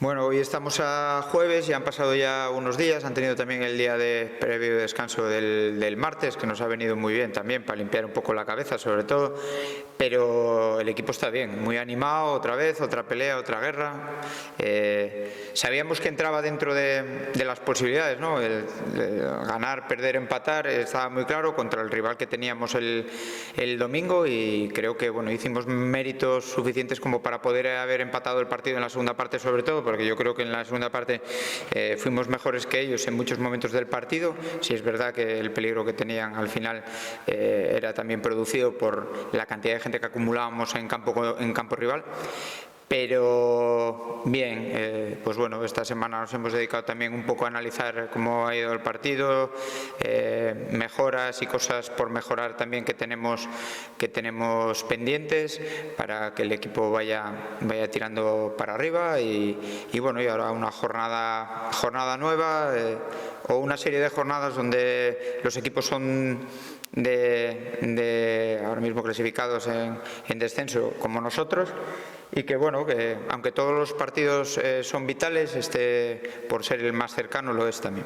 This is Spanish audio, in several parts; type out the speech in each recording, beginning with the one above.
Bueno, hoy estamos a jueves y han pasado ya unos días, han tenido también el día de previo descanso del martes, que nos ha venido muy bien también para limpiar un poco la cabeza sobre todo, pero el equipo está bien, muy animado otra vez, otra pelea, otra guerra. Sabíamos que entraba dentro de las posibilidades, ¿no? El ganar, perder, empatar, estaba muy claro contra el rival que teníamos el domingo y creo que bueno, hicimos méritos suficientes como para poder haber empatado el partido en la segunda parte sobre todo, porque yo creo que en la segunda parte fuimos mejores que ellos en muchos momentos del partido. Sí es verdad que el peligro que tenían al final era también producido por la cantidad de gente que acumulábamos en campo rival. Pero bien, pues bueno, esta semana nos hemos dedicado también un poco a analizar cómo ha ido el partido, mejoras y cosas por mejorar también que tenemos pendientes para que el equipo vaya tirando para arriba y bueno, y ahora una jornada nueva o una serie de jornadas donde los equipos son ahora mismo clasificados en descenso como nosotros. Y que bueno, que aunque todos los partidos son vitales, por ser el más cercano lo es también.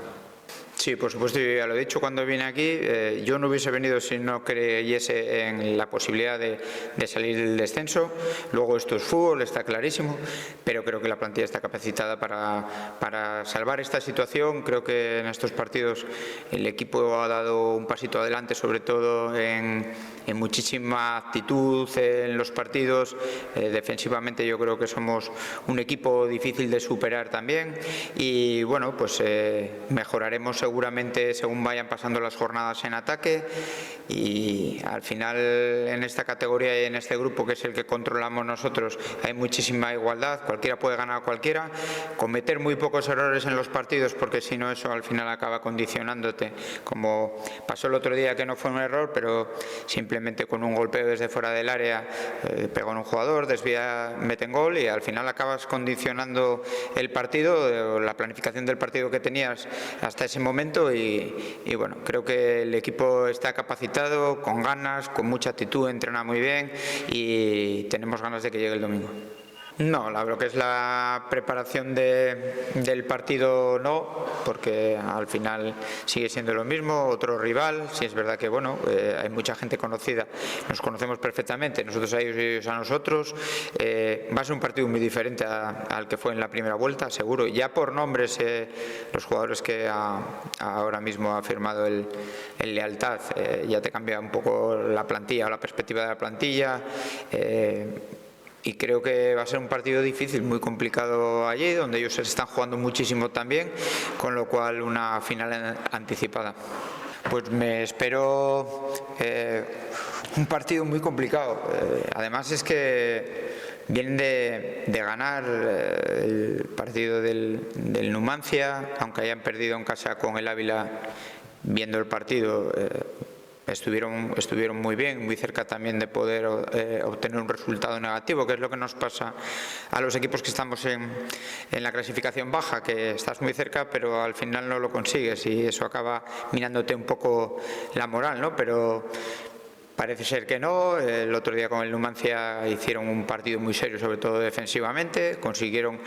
Sí, por supuesto, yo ya lo he dicho cuando vine aquí, yo no hubiese venido si no creyese en la posibilidad de salir del descenso. Luego esto es fútbol, está clarísimo, pero creo que la plantilla está capacitada para salvar esta situación. Creo que en estos partidos el equipo ha dado un pasito adelante, sobre todo en muchísima actitud en los partidos. Defensivamente yo creo que somos un equipo difícil de superar también y bueno, pues mejoraremos seguramente según vayan pasando las jornadas en ataque y al final en esta categoría y en este grupo que es el que controlamos nosotros hay muchísima igualdad, cualquiera puede ganar a cualquiera, cometer muy pocos errores en los partidos porque si no eso al final acaba condicionándote, como pasó el otro día que no fue un error pero simplemente con un golpeo desde fuera del área pegó en un jugador, desvía, mete en gol y al final acabas condicionando el partido, la planificación del partido que tenías hasta ese momento y bueno, creo que el equipo está capacitado, con ganas, con mucha actitud, entrena muy bien y tenemos ganas de que llegue el domingo. No, lo que es la preparación del partido no, porque al final sigue siendo lo mismo, otro rival, sí es verdad que bueno, hay mucha gente conocida, nos conocemos perfectamente, nosotros a ellos y ellos a nosotros, va a ser un partido muy diferente al que fue en la primera vuelta, seguro, ya por nombres los jugadores que ahora mismo ha firmado el Lealtad, ya te cambia un poco la plantilla o la perspectiva de la plantilla, y creo que va a ser un partido difícil, muy complicado allí, donde ellos se están jugando muchísimo también, con lo cual una final anticipada. Pues me espero un partido muy complicado. Además es que vienen de ganar el partido del Numancia, aunque hayan perdido en casa con el Ávila, viendo el partido. Estuvieron muy bien, muy cerca también de poder obtener un resultado negativo, que es lo que nos pasa a los equipos que estamos en la clasificación baja, que estás muy cerca pero al final no lo consigues y eso acaba minándote un poco la moral, ¿no? Pero parece ser que no. El otro día con el Numancia hicieron un partido muy serio, sobre todo defensivamente, consiguieron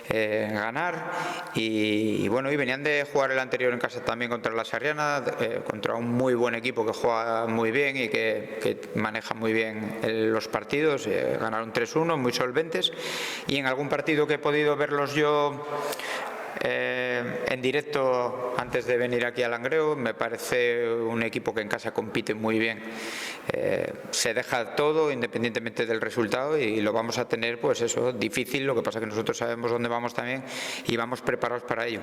ganar y bueno, y venían de jugar el anterior en casa también contra la Sarriana, contra un muy buen equipo que juega muy bien y que maneja muy bien los partidos, ganaron 3-1, muy solventes, y en algún partido que he podido verlos yo en directo antes de venir aquí a Langreo, me parece un equipo que en casa compite muy bien, se deja todo independientemente del resultado y lo vamos a tener pues eso, difícil, lo que pasa que nosotros sabemos dónde vamos también y vamos preparados para ello.